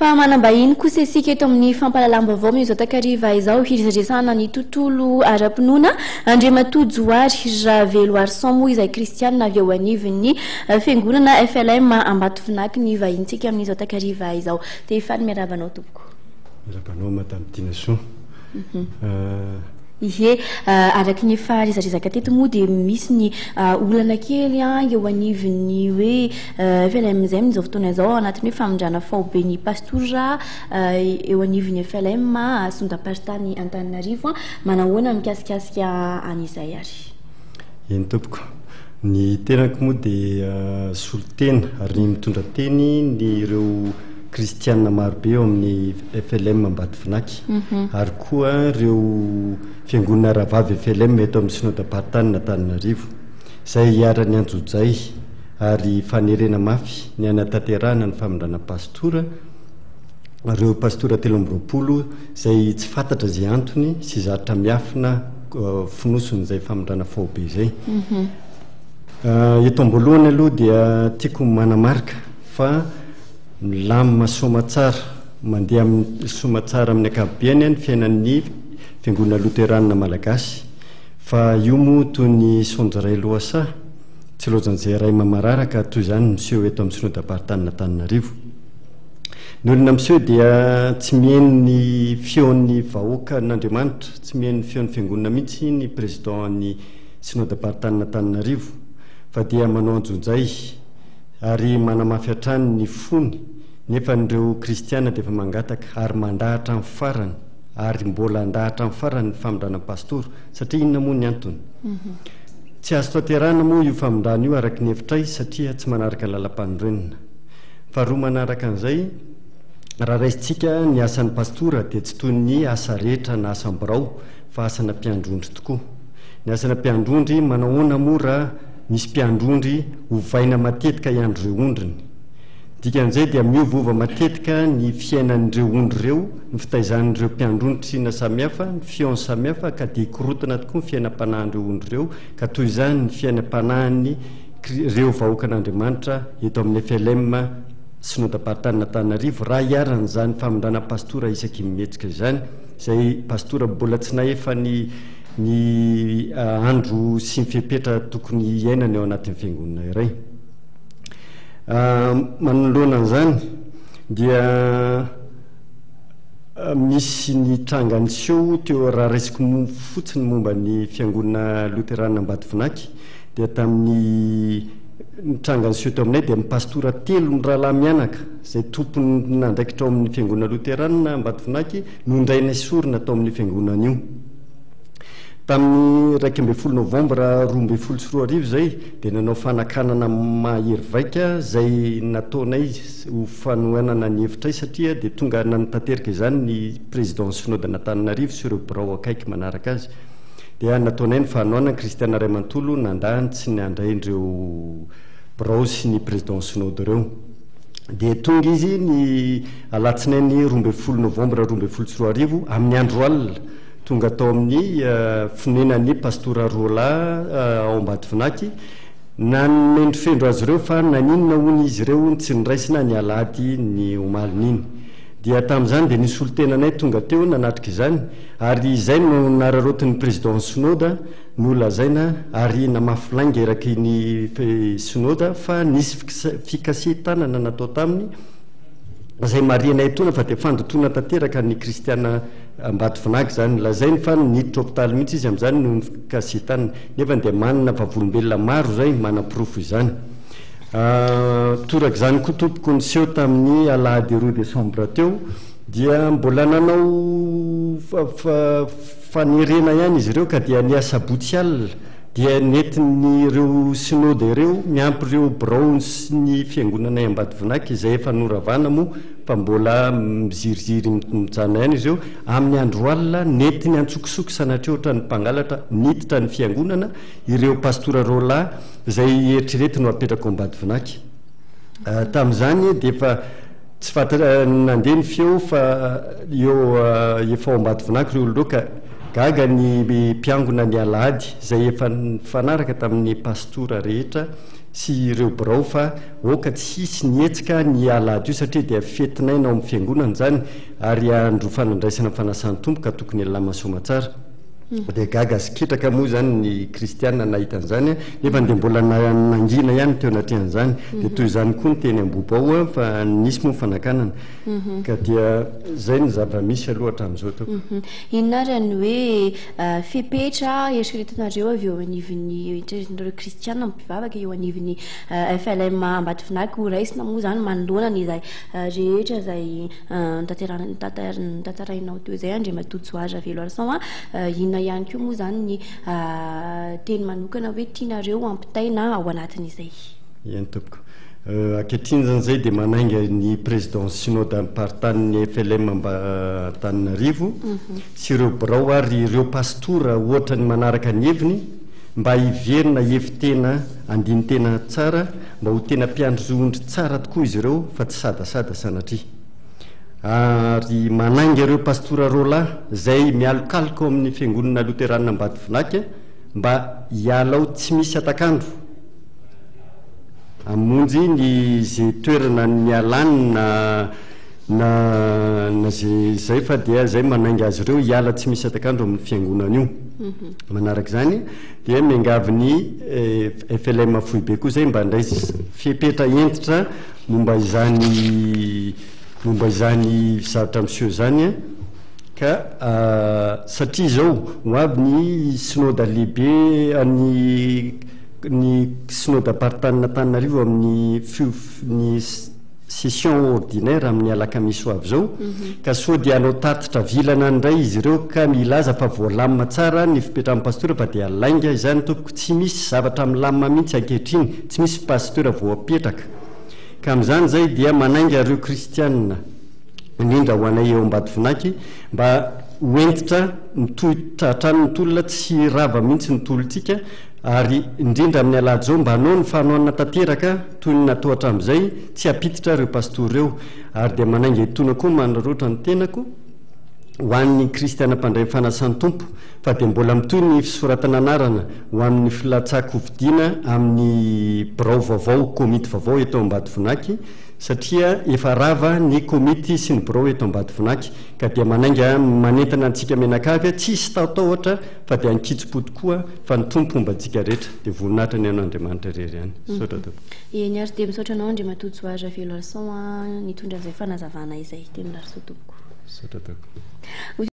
fa manambahiny kosa isika eto amin'ny fampalalam-baovao mizao takariva izao hiresaresana ny tontolo ara-pinoana Andriamatojoary Raveloary Sambo izay kristianina avy eo anivon'ny fiangonana FLM Ambatofinaky ny vahintsika amin'izao takariva izao. Tefany miarabanao tompoko. Miarabanao Madame Dinaso. Ihe araky ny faharizarezaka teto moa dia misy ny olana kely eo anivon'ny hoe FLM zay amin'izao fotoana izao anatin'ny hoe famondrana faobe ny pastora eo anivon'ny FLM Sondaparitany Antananarivo manahoana mikasikasika an'izay ary. Eny tompoko. Ny tenako moa dia solotena ary mitondra teny ny ireo kristianina marobe eo amin'ny FLM Ambatofinaky ary koa ireo fiangonana ravavy FLM eto amin'ny Synodam-paritany Antananarivo izay hiarany anjojay ary fanerena mafy ny anatanterahana ny famondrana pastora ireo pastora 320 izay tsy fantatra izay antony sy zatra miafina finosony izay famondrana faobe izay. Eto ambolohany aloha dia tiako manamarika fa milamina somatsara mandeha amin'ny somatsara amin'ny ankapobeny ny fiainan'ny fiangonana loterana malagasy fa io moa toy ny sonjaray loasa tsy lojan'izay ray mamararaka toy izany miseho eto amin'ny Synodam-paritany Antananarivo. Ny olona miseho dia tsy mihaino ny feon'ny vahoaka n'Andriamanitra, tsy mihaino ny feon'ny fiangonana mihitsy ny présiden'ny Synodam-paritany Antananarivo fa dia manao anjonjay ary manamafy hatrany ny fony nefa n'ireo kristiana dia efa mangataka ary mandahatra amin'ny farany ary mbola andahatra amin'ny farany ny famondrana pastora satria inona moa ny antony. Tsy azo tanterahana moa io famondrana io araka ny hevitray satria tsy manaraka lalam-panorenana. Faharoa manaraka an'izay raha raisintsika ny asan'ny pastora dia tsy toy ny asa rehetra na asam-birao fa asana mpiandrondry tokoa. Ny asana mpiandrondry manahoana moa raha misy mpiandrondry hovaina matetika iandro ireo ondriny. Dikan'izay dia miovova matetika ny fiainan'ireo ondry ireo, ny fitaizan'ireo mpiandrondry samihafa, ny fiaony samihafa ka dia hikorotana tokoa ny fiainam-panahin'ireo ondry ireo ka toy izany ny fiainam-panahin'ny ireo vahoaka n'Andriamanitra eto amin'ny FLM Synodam-paritany Antananarivo raha hiaran'izany famondrana pastora isaky mihetsika izany izay pastora mbola tsy nahefa ny andro sy ny fipetra tokony iainana eo anatin'ny fiangonana iray. Manoloana an'izany dia misy ny trangany seho teo raha raisiko fotsiny momba ny fiangonana loterana Ambatofinaky dia tamin'ny trangany seho teo aminay dia pastora 3 rahalahy mianaka izay tompony nandraikitra ao amin'ny fiangonana loterana Ambatofinaky nondraina sorina tao amin'ny fiangonana io. Tamin'ny 12 Novambra 2024 izay dia nanao fanakanana mahery vaika izay nataonay ho fanohanana ny hevitray satria dia tonga nanatanteraka izany ny président synodana Antananarivo sy ireo birao akaiky manaraka azy dia nataonay ny fanohanana kristiana ray manontolo nandahany tsy nandraindreo birao sy ny président synode ireo. Dia tonga izy ny alatsinainy 12 Novambra 2024 amin'ny andro alina tonga tao amin'ny fonenan'ny pastora roalahy ao Ambatofinaky nanendrofendro azy ireo fa naninona hono izy ireo tsy niraisina ny alahady ny omalin'iny. Dia tamin'izany dia nisy olo-tenanay tonga teo nanatrika izany ary izay no nararotin'ny président synoda nolazaina ary namafilainga eraky ny synoda fa nisy fikasitanana natao taminy izay marianay tona fa dia fandotona tanteraka ny kristiana Ambatofinaky zany lazainy fa niditra hôpitaly mihitsy izy amin'izany no fikasitanana nefa dia manana vavolombelona maro zay manam-pirofo izany. Toraka izany koa tompoko niseho tamin'ny alahady 2 Desambra teo dia mbola nanao fanerena ihany izy ireo ka dia ny asabotsy alina dia netiny ireo synode ireo miampy ireo birao sy ny fiangonanay Ambatofinaky izay efa noravana moa fa mbola miziriziry mijana ihany izy ireo amin'ny andro alina netiny antsokisoky sanatria ohatra ny mpangalatra niditra ny fiangonana ireo pastora roalahy izay eritreretiny apetraka ao Ambatofinaky. Tamin'izany dia efa tsy fantatra nandeha ny feo fa eo efa ao Ambatofinaky ireo olona ka gaga ny mpiangona ny alahady izay efa fanaraka tamin'ny pastora rehetra sy ireo birao fa oka tsy hisy nietsika ny alahady io satria dia fetinainao amin'ny fiangonana zany ary andro fanandraisana fanasany tompo ka tokony lamasoama tsara dia gaga sikitraka moa zany ny kristiana nahitan'izany nefa dia mbola nangina ihany teo anatrihan'izany dia toy izany koa ny teny ambobo ao fa nisy moa fanakanana ka dia zay ny zava-misy aloha hatramin'izao tao inona rany hoe fepetra eritreretinareo avy eo anivon'ny eritreretinareo kristiana mipivavaka eo anivon'ny FLM Ambatofinaka ho raisina moa zany manoloana n'izay rehetra zay tantarainao teo zay Andriamatoto Azy Veloarson inona ihany koa moa zany ny teny manokana hoe tianareo ampitaina ao anatin'izay ihany tompoko ankehitriny zany zay dia manainga ny président synode amparitanin'ny FLM Antananarivo sy ireo birao ary ireo pastora ohatra ny manaraka ny heviny mba hiverina hevitena andiny tena tsara mba ho tena mpiandroondry tsara tokoa izy ireo fa tsy sadasada sanatria ary manainga ireo pastora rola zay mialokaloka ao amin'ny fiangonana loterana Ambatofinaka mba hialao tsy misy atakandro amonjy ny zay toerana ny alany na zay fa dia zay manainga azy ireo hiala tsy misy atakandro amin'ny fiangonana io manaraka zany dia miangavy FLM Foibe koa zay mba ndray fepetra entitra momba izany zavatra miseho zany ka satria zao ho avy ny synode lehibe ny synode apartanina Antananarivo amin'ny session ordinaire amin'ny alakamisy ho avy zao ka sao dia anao tatitra vilana ndray izy ireo ka milaza fa voalamina tsara ny fipetrahan'ny pastora fa dia lainga izany tompoko tsy misy zavatra milamina mihitsy ankehitriny tsy misy pastora voapetraka ka amin'izany zay dia manainga ireo kristianina indrindra ho anay eo Ambatofinaka mba hoentitra tratrano ny tolona tsy rava mihitsy ny tolontsika ary indrindra amin'ny alahady zao mba hanao ny fanohanana tanteraka toy ny natao hatramin'izay tsy hampititra ireo pastora ireo ary dia manainga hitona koa manarota ny tenako ho an'ny kristiana mpandray fanasany tompo fa dia mbola mitoy ny fisoratana anarana ho amin'ny filatsako vidiana amin'ny birao vaovao komity vaovao eto Ambatofinaka satria efa rava ny komity sy ny birao eto Ambatofinaka ka dia manainga manentana antsika menakavy tsy hisy tahotahotra fa dia ankitso-po tokoa fa ny tompo mba antsika rehetra dia voninahitra ny anao Andriamanitra rery ihany sotra tompoko niary dia misaotra anao Andriamatoto Azy Veloarson nitondra an'izay fanazavana izay teny Larso tompoko sotra tompoko